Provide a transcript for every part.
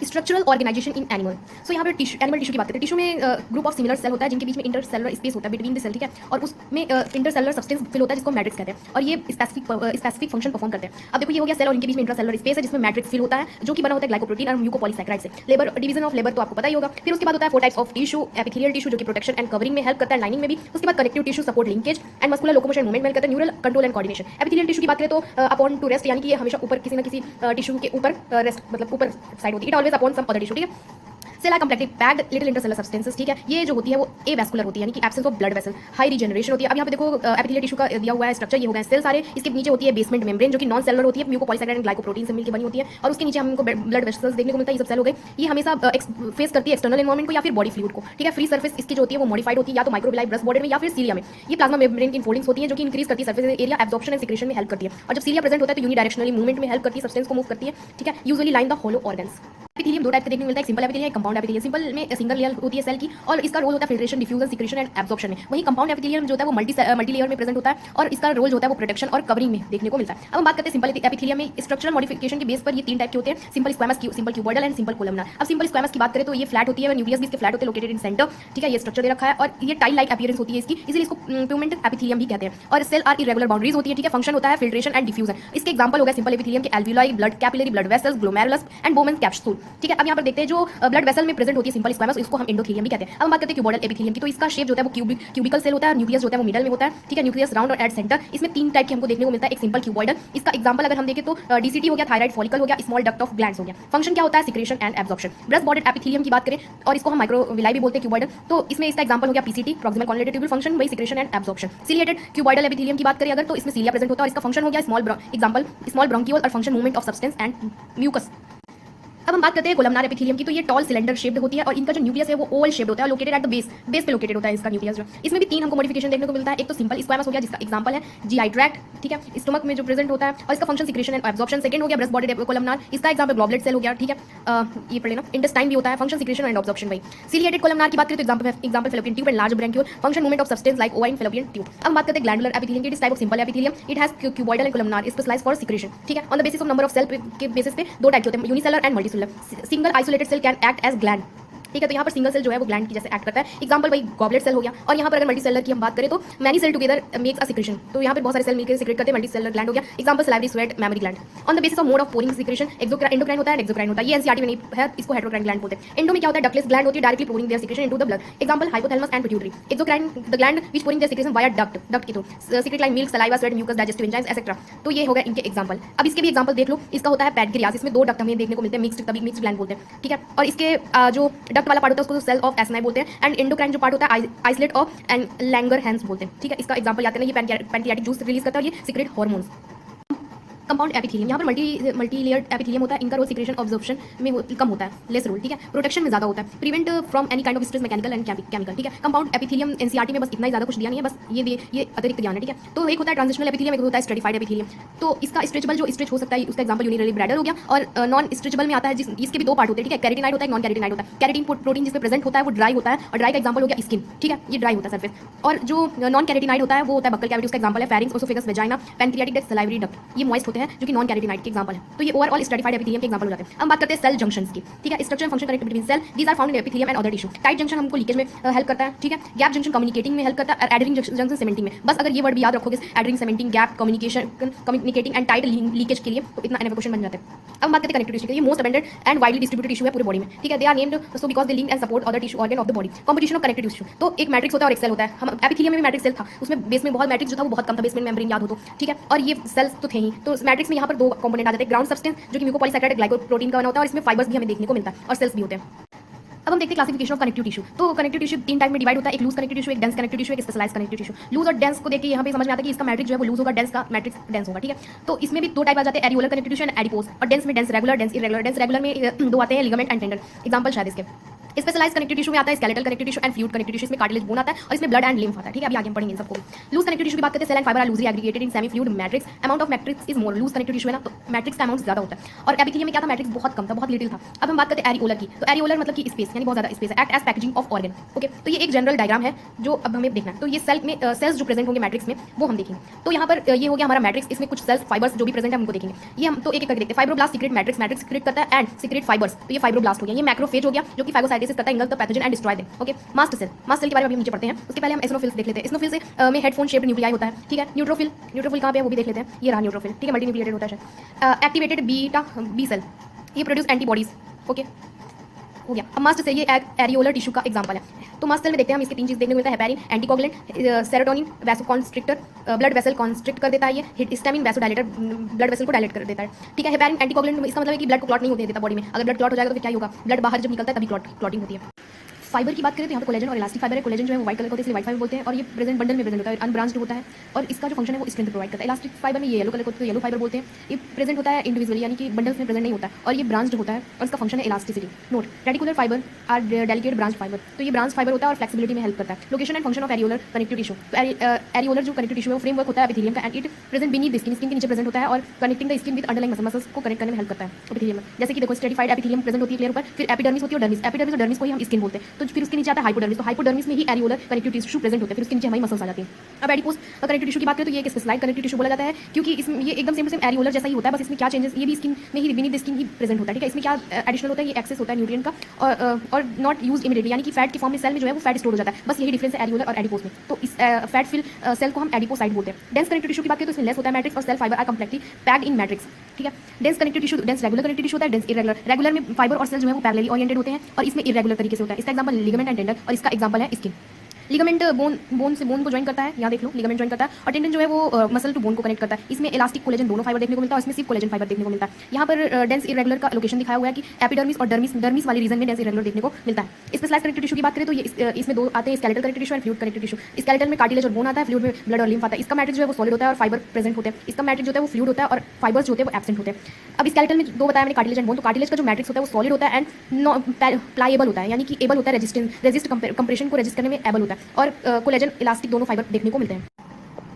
Structural organisation in animal. So यहाँ पर animal tissue की बात करते हैं। टिश्यू में ग्रुप ऑफ सिमिलर सेल होता है जिनके बीच में इंटरसेलुलर स्पेस होता है बिटवीन द सेल, ठीक है, और उसमें इंटरसेलुलर सब्सटेंस फिल होता है जिसको मैट्रिक्स कहते हैं, और ये स्पेसिफिक फंक्शन परफॉर्म करते हैं। अब देखो ये हो गया सेल और इनके बीच में इंटरसेलुलर स्पेस है जिसमें मैट्रिक्स फिल होता है जो कि बना होता है ग्लाइकोप्रोटीन और म्यूकोपॉलीसैकेराइड से। लेबर डिवीजन ऑफ लेबर तो आपको पता ही होगा। फिर उसके बाद होता है 4 types of tissue. Epithelial tissue जो कि प्रोटेक्शन एंड कवरिंग में हेल्प करता है, लाइनिंग में भी। उसके बाद connective tissue support linkage and muscular locomotion movement में करता है, neural control and coordination. Epithelial tissue की बात करें तो अपॉन टू रेस्ट, यानी कि ये हमेशा ऊपर किसी न किसी टिश्यू के ऊपर रेस्ट, मतलब ऊपर साइड होती है। It always upon some other tissue, ठीक है। Cell are completely packed little intercellular substances, ठीक है। ये जो होती है वो ए वैस्कुलर होती है, यानी कि absence of blood vessel, high regeneration होती है। अब यहाँ पे देखो एपिथेलियल टिश्यू का दिया हुआ है स्ट्रक्चर, ये हो गया सेल सारे। इसके नीचे होती है बेसमेंट मेम्ब्रेन जो कि नॉन सेलुलर होती है, म्यूकोपॉलीसैकेराइड एंड ग्लाइकोप्रोटीन से मिलकर बनी होती है, और उसके नीचे हमको ब्लड वेसल्स देखने को मिलता है। ये सब सेल हो गए। ये हमेशा फेस करती है एक्सटर्नल एनवायरमेंट को या फिर बॉडी फ्लूइड को, ठीक है। फ्री सर्फेस इसकी जो होती है वो मॉडिफाइड होती है या तो माइक्रोबियल ब्रेस्ट बॉर्डर में या फिर सीलिया में। ये प्लाज्मा मेम्ब्रेन की इनफोल्डिंग्स होती है जो कि इंक्रीज करती है surface area, absorption and secretion में हेल्प करती है। और जब सीलिया प्रेजेंट होता है तो यूनिडायरेक्शनली मूवमेंट में हेल्प करती है, सब्सटेंस को मूव करती है, ठीक है। Usually line the hollow organs. Epithelium दो टाइप का देखने को मिलता है, सिंपल एपिथेलियम, एक कंपाउंड एपिथेलियम। सिंपल में सिंगल लेयर होती है सेल की और इसका रोल होता है filtration, diffusion, secretion and absorption में। वहीं कंपाउंड एपिथेलियम जो होता है वो मल्टी लेयर में प्रेजेंट होता है और इसका रोल जो होता है वो प्रोटेक्शन और कवरिंग में देखने को मिलता है। अब हम बात करते हैं सिंपल एपिथेलियम में। स्ट्रक्चरल मॉडिफिकेशन के बेस पर ये 3 टाइप के होते हैं, simple squamous, simple cuboidal and simple columnar. अब सिंपल स्क्वैमस की बात करें तो ये फ्लैट होती है, न्यूक्लियस भी इसके फ्लैट होते हैं, लोकेटेड इन सेंटर, ठीक है। ये स्ट्रक्चर दे रखा है और ये टाइल लाइक अपीयरेंस होती है इसकी, इसलिए इसको प्यूमेंट एपिथेलियम भी कहते हैं। और सेल आर इरेगुलर बाउंड्रीज होती है, ठीक है। फंक्शन होता है फिल्ट्रेशन एंड डिफ्यूजन। इसके एग्जांपल हो गया सिंपल एपिथेलियम के alveoli, blood capillary, blood vessels, glomerulus and Bowman capsule, ठीक है। अब यहाँ पर देखते हैं जो ब्लड वेसल में प्रेजेंट होती है सिंपल स्क्वैमस, इसको हम एंडोथेलियम भी कहते हैं। अब हम बात करते हैं क्यूबॉइडल एपिथेलियम की। तो इसका शेप जो होता है वो क्यूबिकल सेल होता है, न्यूक्लियस जो होता है वो मिडल में होता है, ठीक है। न्यूक्लियस राउंड और एट सेंटर। इसमें 3 टाइप के हमको देखने को मिलता है। एक सिंपल क्यूबॉइडल, इसका एग्जांपल अगर हम देखें तो डीसीटी हो गया, थायराइड फॉलिकल हो गया, स्मॉल डक्ट ऑफ ग्लैंड्स हो गया। फंक्शन क्या होता है, secretion and absorption. Brush bordered epithelium की बात करें और इसको हम माइक्रोविलाई भी बोलते हैं क्यूबॉइडल, तो इसमें इसका एग्जांपल हो गया PCT, proximal conjugative tubule function, वही secretion and absorption. Ciliated cuboidal epithelium की बात करें अगर तो इसमें सीलिया प्रेजेंट होता है और इसका फंक्शन हो गया स्मॉल ब्रोंकियोल और function movement of substance and mucus. अब हम बात करते हैं कोलमनार एपिथेलियम की। तो ये टॉल सिलेंडर शेप्ड होती है और इनका जो न्यूक्लियस है वो ओवल शेप्ड होता है, लोकेटेड एट द बेस पे लोकेटेड होता है इसका न्यूक्लियस जो। इसमें भी 3 हमको मॉडिफिकेशन देखने को मिलता है। एक तो सिंपल स्क्वैमस हो गया जिसका एग्जांपल है जीआई ट्रैक्ट, ठीक है, स्टमक में जो प्रेजेंट होता है और इसका function secretion and absorption. Second हो गया ब्रेस्ट बॉर्डेड कोलमनार, इसका एग्जांपल ग्लोबुलेट सेल हो गया, ठीक है। ये पढ़ लेना, इंटेस्टाइन भी होता है, फंक्शन सिक्रेशन एंड एब्जॉर्प्शन भाई। सिलिएटेड कोलमनार की बात करें तो example fallopian tube and large bronchiole, function movement of substance like ova in fallopian tube. अब बात करते हैं ग्लैंडुलर एपिथेलियम की। This type of simple epithelium, it has cuboidal and columnar specialised for secretion, ठीक है। On the basis of number of cell के basis पे 2 type के होते हैं, unicellular and multicellular. Single isolated cell can act as gland, ठीक है। तो यहाँ पर सिंगल सेल जो है वो ग्लैंड की जैसे एक्ट करता है, एग्जांपल भाई गॉबलेट सेल हो गया। और यहाँ पर अगर मल्टी सेलर की हम बात करें तो many cell together makes a secretion, तो यहाँ पर बहुत सारे सेल मिलकर सिक्रेट करते हैं, मल्टी सेलर ग्लैंड हो गया। Example salivary, sweat, memory gland. On the basis of mode of pouring secretion endocrine होता है, एक्सोक्राइन होता है। ये एनसीईआरटी में नहीं है, इसको हेटेरोक्राइन ग्लैंड बोलते हैं। एंडो में क्या होता है, डक्टलेस ग्लैंड होती है, directly pouring their secretion into the blood, example hypothalamus and pituitary. Exocrine the gland which pouring their secretion via duct के through, secrete like milk, saliva, sweat, mucus, digestive enzymes etcetera. तो ये हो गया इनके example. अब इसके भी example देख लो। इसका होता है पैनक्रियास, इसमें 2 डक्ट हमें देखने को मिलते हैं, मिक्स्ड, तभी मिक्स्ड ग्लैंड बोलते हैं, ठीक है। और इसके जो डक्ट वाला पार्ट होता है उसको सेल ऑफ एस्नाई बोलते हैं एंड एंडोक्राइन जो पार्ट होता है आइसलेट ऑफ एंड लैंगरहैंस बोलते हैं, ठीक है। इसका एग्जांपल याद करना, ये पैनक्रियाटिक जूस रिलीज करता है और ये सीक्रेट हार्मोन्स। कंपाउंड एपिथेलियम, यहाँ पर मल्टी लेयर्ड एपिथेलियम होता है, इनका रोल सिक्रेशन ऑब्जॉर्प्शन में कम होता है, लेस रोल, ठीक है। प्रोटेक्शन में ज़्यादा होता है, prevent from any kind of stress, mechanical and chemical, ठीक है। कंपाउंड एपिथेलियम एनसीईआरटी में बस इतना ही ज़्यादा कुछ दिया नहीं है, बस ये अतिरिक्त ज्ञान है, ठीक है। तो एक होता है ट्रांजिशनल एपिथेलियम, एक होता है स्ट्रेटिफाइड एपिथेलियम। तो इसका स्ट्रेचबल जो स्ट्रेच हो सकता है उसका एग्जांपल यूनिलरी ब्रैडर हो गया। और नॉन स्ट्रेचबल में आता है इसके भी 2 पार्ट होते हैं, ठीक है। कैरेटिनाइड होता है, नॉन कैरेटिनाइड होता है। कैरेटिन प्रोटीन जिसमें प्रेजेंट होता है वो ड्राई होता है और ड्राई का एग्जांपल हो गया स्किन, ठीक है, ये ड्राई होता है सरफेस। और जो नॉन कैरेटिनाइड होता है वो होता है बक्कल कैविटी, उसका एग्जांपल है pharynx, oesophagus, vagina, pancreatic duct, salivary duct. ये मॉइस्ट होते हैं जो कि नॉन कैरेटिनाइड के एग्जांपल है। तो ये ओवरऑल स्ट्रेटिफाइड एपिथेलियम के एग्जांपल हो जाते हैं। अब बात करते हैं सेल जंक्शंस की, ठीक है। Structure and function connect between cell, these are found in epithelium and other tissue. Tight junction हमको लीकेज में हेल्प करता है, ठीक है। गैप जंक्शन कम्युनिकेटिंग में हेल्प करता है और एडरिंग जंक्शन सीमेंटिंग में। बस अगर ये वर्ड भी याद रखोगे, adhering, cementing, gap, communicating and tight leakage के लिए, तो इतना एनफ क्वेश्चन बन जाते हैं। अब बात करते हैं कनेक्टिव टिश्यू की। ये most abundant and widely distributed tissue है पूरी बॉडी में, ठीक है। They are named so because they link and support other tissue organ of the body. Composition of connective tissue, तो एक मैट्रिक्स होता है और एक सेल होता है। हम एपिथेलियम में मैट्रिक्स सेल था, उसमें बेस में बहुत मैट्रिक्स जो था वो बहुत कम था, बेसमेंट मेम्ब्रेन याद हो तो, ठीक है। और ये सेल्स तो थे ही, तो मैट्रिक्स में यहाँ पर 2 कंपोनेंट आ जाते हैं, ग्राउंड सब्सटेंस जो कि म्यूकोपॉलीसैकेराइड ग्लाइकोप्रोटीन का बना होता है और इसमें फाइबर्स भी हमें देखने को मिलता है और सेल्स भी होते हैं। अब हम देखते हैं क्लासिफिकेशन ऑफ कनेक्टिव टिश्यू। तो कनेक्टिव टिश्यू 3 टाइप में डिवाइड होता है, एक लूज कनेक्टिव टिश्यू, एक डेंस कनेक्टिव टिश्यू, एक स्पेशलाइज्ड कनेक्टिव टिश्यू। लूज और डेंस को देख के यहाँ पे समझ में आता है कि इसका मैट्रिक्स जो है वो लूज होगा, डेंस का मैट्रिक्स डेंस होगा, ठीक है। तो इसमें भी 2 टाइप आ जाते हैं, areolar connective tissue and adipose. और डेंस में dense regular, dense irregular. Dense regular में 2 आते हैं, लिगामेंट एंड टेंडन। एग्जांपल शायद इसके स्पेशलाइज कनेक्टिव टिश्यू में आता है skeletal connective tissue and fluid connective tissue, इसमें कार्टिलेज बोन आता है और इसमें ब्लड एंड लिम्फ आता है। ठीक है, अभी आगे हम पढ़ेंगे इन सबको। लूज कनेक्टिव टिश्यू की बात करते हैं, cell and fibre are loosely aggregated in semi fluid matrix, amount of matrix is more. Loose connective tissue है ना, तो मैट्रिक्स का अमाउंट ज्यादा होता है। और एपिथेलियम में क्या था, मैट्रिक्स बहुत कम था, बहुत लिटिल था। अब हम बात करते हैं एरियोलर की, तो एरियोलर मतलब कि स्पेस, यानी बहुत ज्यादा स्पेस है, act as packaging of organ. Okay, तो ये एक जनरल डायग्राम है जो अब हमें देखना है। तो ये सेल में सेल्स जो प्रेजेंट होंगे मैट्रिक्स में वो हम देखेंगे। तो यहाँ पर ये हो गया हमारा मैट्रिक्स, इसमें कुछ सेल्स फाइबर्स जो भी प्रेजेंट है हमको देखेंगे। ये हम तो एक एक करके देखते हैं। Fibroblast secret matrix, matrix secret करता है एंड सीक्रेट फाइबर्स, तो ये फाइब्रोब्लास्ट हो गया। ये मैक्रोफेज हो गया जो कि फाइगोसाइटोसिस करता है, engulfs the pathogen and destroy them. Okay, mast cell, mast cell के बारे में अभी हम नीचे पढ़ते हैं। उसके पहले हम एसिनोफिल्स देख लेते हैं। एसिनोफिल से में हेडफोन शेप्ड न्यूक्लियाई होता है। ठीक है, न्यूट्रोफिल, न्यूट्रोफिल कहाँ पे है वो भी देख लेते हैं। ये रहा न्यूट्रोफिल। ठीक है, मल्टी न्यूक्लिएटेड होता है। एक्टिवेटेड बीटा बी सेल, ये प्रोड्यूस एंटीबॉडीज। ओके, हो गया। अब मास्ट सेल ये एरियोलर टिश्यू का एग्जांपल है। तो मास्ट सेल में देखते हैं हम इसके तीन चीज देखने को मिलता है, heparin, anticoagulant, serotonin, vasoconstrictor, blood vessel constrict कर देता है, ये हिस्टामिन वैसोडाइलेटर, ब्लड वेसल को डायलेट कर देता है। ठीक है, हेपेरिन एंटीकोगुलेंट, इसका मतलब है कि ब्लड को क्लॉट नहीं होने देता बॉडी में। अगर ब्लड क्लॉट हो जाएगा तो फिर क्या होगा, ब्लड बाहर जब निकलता है तभी क्लॉटिंग होती है। फाइबर की बात करें तो यहाँ पे कोलेजन और इलास्टिक फाइबर है। कोलेजन जो है वो व्हाइट कलर का होता है, इसलिए व्हाइट फाइबर बोलते हैं, और ये प्रेजेंट बंडल में प्रेजेंट होता है, अनब्रांच्ड होता है, और इसका जो फंक्शन है वो स्ट्रेंथ प्रोवाइड करता है। इलास्टिक फाइबर में ये येलो कलर का होता है, येलो फाइबर बोलते हैं। ये प्रेजेंट होता है इंडिविजुअली, यानी कि बंडल्स में प्रेजेंट नहीं होता है, और ये ब्रांच्ड होता है और इसका फंक्शन है elasticity. Note, reticular fibre are delicate branch fibre, तो ये ब्रांच फाइबर होता है और फ्लेक्सिबिलिटी में हेल्प करता है। Location and function of areolar connective tissue, तो एरियोलर जो कनेक्टिव टिश्यू है वो फ्रेमवर्क होता है एपिथेलियम का, and it present beneath the skin, skin के नीचे प्रेजेंट होता है, और connecting the skin with underlying muscles को कनेक्ट करने में हेल्प करता है एपिथेलियम में। जैसे कि देखो, स्ट्रेटिफाइड एपिथेलियम प्रेजेंट होती है लेयर पर, फिर एपिडर्मिस होती है और डर्मिस, एपिडर्मिस और डर्मिस को ही हम स्किन बोलते हैं। तो फिर उसके नीचे आता है हाइपोडर्मिस, तो हाइपोडर्मिस में ही एरियोलर कनेक्टिव टिश्यू प्रेजेंट होते हैं, फिर उसके नीचे हमारी मसल्स आ जाती हैं। अब एडिपोस कनेक्टिव टिश्यू की बात करें तो ये एक स्पेशलाइज्ड कनेक्टिव टिश्यू बोला जाता है, क्योंकि इसमें ये एकदम सेम एरियोलर जैसा ही होता है, बस इसमें क्या चेंजेस, ये भी स्किन में ही बीनीथ द स्किन ही प्रेजेंट होता है। ठीक है, इसमें क्या एडिशनल होता है, ये एक्सेस होता है न्यूट्रिएंट का, और नॉट यूज इमीडिएटली, यानी कि फैट के फॉर्म में सेल में जो है वो फैट स्टोर हो जाता है। बस यही डिफरेंस है एरियोलर और एडिपोस में। तो इस फैट फिल सेल को हम एडिपोसाइट बोलते हैं। डेंस कनेक्टिव टिश्यू की बात करें तो इसमें लेस होता है मैट्रिक्स, और cell fibre are completely packed in matrix. ठीक है, dense connective tissue, dense regular connective tissue होता है, डेंस इरेगुलर, रेगुलर में फाइबर और सेल जो है वो पैरेलली ओरिएंटेड होते हैं, और इसमें इरेगुलर तरीके से होता है। इसका एग्जांपल लिगामेंट एंड टेंडन, और इसका एग्जांपल है स्किन। लिगामेंट बोन से बोन को ज्वाइन करता है, यहाँ देख लो लिगामेंट ज्वाइन करता है, और टेंडन जो है वो मसल टू बोन को कनेक्ट करता है। इसमें इलास्टिक कोलेजन दोनों फाइबर देखने को मिलता है, और इसमें सिर्फ कोलेजन फाइबर देखने को मिलता है। यहाँ पर डेंस इरेगुलर का लोकेशन दिखाया हुआ है कि एपिडर्मिस और डर्मिस वाले रीजन में डेंस इरेगुलर देखने को मिलता है। स्पेशलाइज्ड कनेक्टिव टिश्यू की बात करें तो ये इसमें दो आते हैं, skeletal connective tissue and fluid connective tissue. Skeletal में कार्टिलेज और बोन आता है, फ्लूइड में ब्लड और लिम्फ आता है। इसका मैट्रिक्स जो है वो सॉलिड होता है और फाइबर प्रेजेंट होते हैं। इसका मैट्रिक्स जो है वो फ्लूइड होता है और फाइबर्स जो होते हैं वो एब्सेंट होते हैं। अब स्केलेटल में दो बताया मैंने, कार्टिलेज एंड बोन। तो कार्टिलेज का जो मैट्रिक्स होता है वो सॉलिड होता है एंड प्लाइएबल होता है, यानी कि एबल होता है रेजिस्ट कंप्रेशन को रेजिस्ट करने में एबल होता है, और कोलेजन इलास्टिक दोनों फाइबर देखने को मिलते हैं।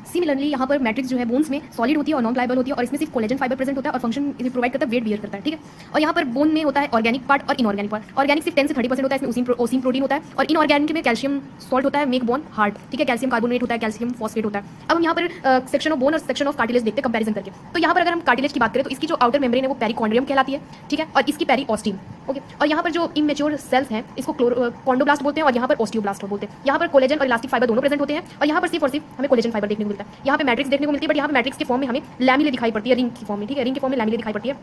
सिमिलरली यहाँ पर मैट्रिक्स जो है बोन्स में सॉलिड होती है और नॉन प्लाइबल होती है, और इसमें सिर्फ कोलेजन फाइबर प्रेजेंट होता है और फंक्शन इसे प्रोवाइड करता है, वेट बियर करता है। ठीक है, और यहाँ पर बोन में होता है ऑर्गेनिक पार्ट और इनऑर्गेनिक पार्ट। ऑर्गेनिक सिर्फ 10 से 30% होता है, इसमें ओसिन प्रोटीन होता है, और इनऑर्गेनिक में कैल्शियम सॉल्ट होता है, मेक बोन हार्ड। ठीक है, कैल्शियम कार्बोनेट होता है, कैल्शियम फॉस्फेट होता है। अब हम यहाँ पर सेक्शन ऑफ बोन और सेक्शन ऑफ कार्टिलेज देखते हैं कंपैरिजन करके। तो यहाँ पर अगर हम कार्टिलेज की बात करें तो इसकी जो आउटर मेम्ब्रेन है वो पेरिकॉन्ड्रियम कहलाती है। ठीक है, और इसकी पेरिओस्टियम। ओके, और यहाँ पर जो इमेच्योर सेल्स हैं इसको कॉन्डोब्लास्ट बोलते हैं, और यहाँ पर ओस्टियोब्लास्ट बोलते हैं। यहाँ पर कोलेजन और इलास्टिक फाइबर दोनों प्रेजेंट होते हैं, और यहाँ पर सिर्फ और सिर्फ हमें कोलेजन फाइबर देखने को मिलता है। यहाँ पे मैट्रिक्स देखने को मिलती है, बट यहाँ पे मैट्रिक्स के फॉर्म में हमें लैमिले दिखाई पड़ती है, रिंग की फॉर्म में। ठीक है, रिंग के फॉर्म में लैमिले दिखाई पड़ती है,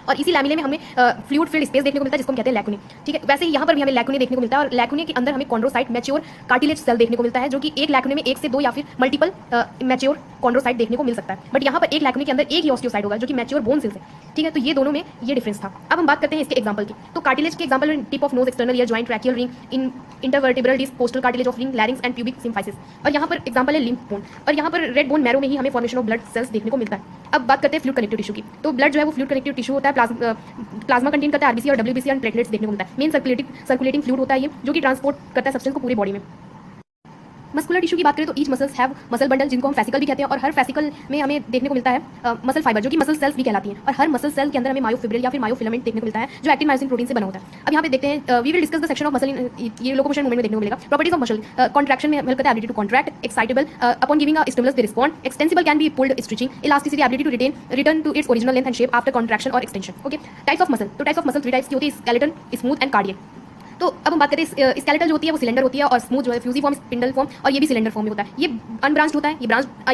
और इसी लैमिले में हमें फ्लूइड फिल्ड स्पेस देखने को मिलता है, जिसको हम कहते हैं लैकुने। ठीक है, वैसे ही यहाँ पर भी हमें लैकुने देखने को मिलता है, और लैकुने के अंदर हमें कॉन्ड्रोसाइट मैच्योर कार्टिलेज सेल देखने को मिलता है, जो कि एक लैकुने में 1 से 2 या फिर मल्टीपल मैच्योर कॉन्ड्रोसाइट देखने को मिल सकता है। बट यहाँ पर एक लैकुने के अंदर एक ही ऑस्टियोसाइट होगा, जो कि मैच्योर बोन सेल्स है। ठीक है, तो ये दोनों में ये डिफरेंस था। अब हम बात करते हैं इसके एग्जांपल की। तो कार्टिलेज के एग्जांपल में tip of nose, external ear joint, tracheal ring, in intervertebral disc, postal cartilage of ring, larynx and pubic symphysis. और यहाँ पर एग्जांपल है लिम्फ बोन, और यहाँ पर रेड बोन मैरो में ही हमें फॉर्मेशन ऑफ ब्लड सेल्स देखने को मिलता है। अब बात करते हैं फ्लूइड कनेक्टिव टिश्यू की। तो ब्लड जो है वो फ्लूइड कनेक्टिव टिश्यू होता है, प्लाज्मा कंटेन करता है, आरबीसी और डब्ल्यूबीसी एंड प्लेटलेट्स देखने को मिलता है। मेन सर्कुलेटिंग फ्लूइड होता है ये, जो कि ट्रांसपोर्ट करता है सब्सटेंस को पूरी बॉडी में। मस्कुलर टिश्यू की बात करें तो each muscles have muscle bundle, जिनको हम फेसिकल भी कहते हैं, और हर फेसिकल में हमें देखने को मिलता है मसल फाइबर, जो कि मसल सेल्स भी कहलाती हैं, और हर मसल सेल के अंदर हमें मायोफिब्रिल या फिर मायोफिलामेंट देखने को मिलता है, जो एक्टिन मायोसिन प्रोटीन से बना होता है। अब यहाँ पे देखते हैं, we will discuss the section of muscle, ये लोकोमोशन मूवमेंट में देखने को मिलेगा। प्रॉपर्टीज ऑफ मसल, कॉन्ट्रैक्शन में हेल्प करता है, ability to contract, excitable upon giving a stimulus they respond, extensible can be pulled stretching, elasticity ability to return to its original length and shape after contraction और extension. Okay, types of muscle, तो types of muscle 3 types की होती है, skeletal, smooth and cardiac. तो अब हम बात करते हैं, स्केलेटल जो होती है वो सिलेंडर होती है, और स्मूथ जो है फ्यूजिफॉर्म, स्पिंडल फॉर्म, और ये भी सिलेंडर फॉर्म में होता है। ये अनब्रांच्ड होता है, ये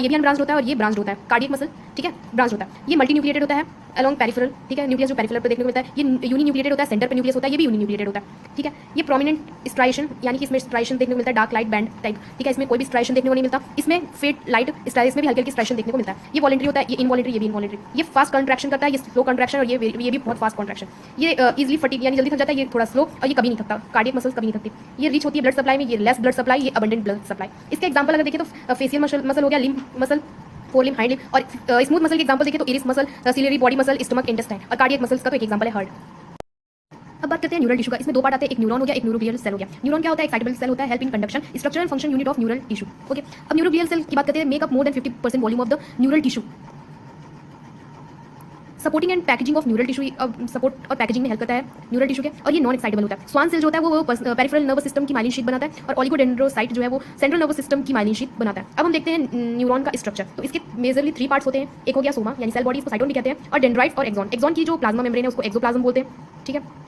भी अनब्रांच्ड होता है, और ये ब्रांच्ड होता है। कार्डियक मसल, ठीक है, ब्रांच होता है। ये मल्टी न्यूक्लिएटेड होता है अलॉन्ग पेरिफेरल, ठीक है, न्यूक्लियस जो पेरिफेरल पर देखने को मिलता है। ये यूनी न्यूक्लिएटेड होता है, सेंटर पे न्यूक्लियस होता है, ये भी यूनी न्यूक्लिएटेड होता है। ठीक है, ये प्रोमिनेंट स्ट्राइशन, यानी कि इसमें स्ट्राइशन देखने को मिलता है, डार्क लाइट बैंड टाइप। ठीक है, इसमें कोई भी स्ट्राइशन देखने को नहीं मिलता। इसमें फेट लाइट स्ट्राइस में भी हल्की हल्की स्ट्राइशन देखने को मिलता है। ये वॉलेंट्री होता है, ये इनवॉलेंट्री, ये भी इनवॉलेंट्री। ये फास्ट कंट्रैक्शन करता है, ये स्लो कंट्रैक्शन, और ये भी बहुत फास्ट कंट्रैक्शन। ये इजीली फटीग, यानी जल्दी थक जाता है, ये थोड़ा स्लो, और ये कभी नहीं थकता। कार्डियक मसल्स कभी नहीं थकती। ये रिच होती है ब्लड सप्लाई में, ये लेस ब्लड सप्लाई, ये अबंडेंट ब्लड सप्लाई। इसके एग्जांपल अगर देखें तो फेशियल मसल हो गया, लिम्फ मसल, फोरलिम, हाइंड लिम्फ, और स्मूथ मसल के एग्जांपल देखें तो iris muscle, ciliary body muscle, stomach, intestine, और कार्डियक मसल्स का तो एक एग्जांपल है हार्ट। अब बात करते हैं न्यूरल टिश्यू का। इसमें दो पार्ट आते हैं, एक न्यूरॉन हो गया, एक न्यूरोग्लियल सेल हो गया। न्यूरॉन क्या होता है? एक्साइटेबल सेल होता है, help in conduction, structure and function unit of neural tissue. Okay, अब न्यूरोग्लियल सेल की बात करते हैं, make up more than 50% volume of the neural tissue, supporting and packaging of neural tissue, support और packaging में help करता है neural tissue के, और ये नॉन एक्साइटेबल होता है। स्वान सेल जो होता है वो पेरिफेरल नर्वस सिस्टम की माइलिन शीट बनाता है, और ऑलिगोडेंड्रोसाइट जो है वो सेंट्रल नर्वस सिस्टम की माइलिन शीट बनाता है। अब हम देखते हैं न्यूरॉन का स्ट्रक्चर। तो इसके मेजरली 3 पार्ट्स होते हैं। एक हो गया सोमा यानी सेल बॉडी, इसको साइटोन भी कहते हैं, और डेंड्राइट्स और एक्सॉन। एक्सॉन की जो प्लाज्मा मेम्ब्रेन है उसको एक्सोप्लाज्म बोलते हैं, ठीक है।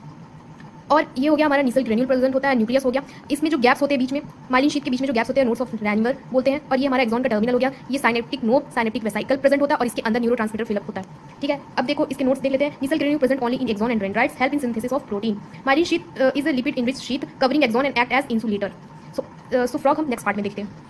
और ये हो गया हमारा नीसल ग्रेन्यूल प्रेजेंट होता है, न्यूक्लियस हो गया। इसमें जो गैप्स होते हैं बीच में, माइलिन शीट के बीच में जो गैप्स होते हैं, नोड्स ऑफ रैनवर बोलते हैं। और ये हमारा एक्सॉन का टर्मिनल हो गया। ये synaptic node, synaptic vesicle present होता है, और इसके अंदर न्यूरोट्रांसमीटर फिलअप होता है, ठीक है। अब देखो इसके नोट्स देख लेते हैं। Nissl granule present only in axon and dendrites, help in synthesis of protein. Myelin sheath is a lipid enriched sheath covering axon and act as insulator. So फ्रॉग हम नेक्स्ट पार्ट में देखते हैं।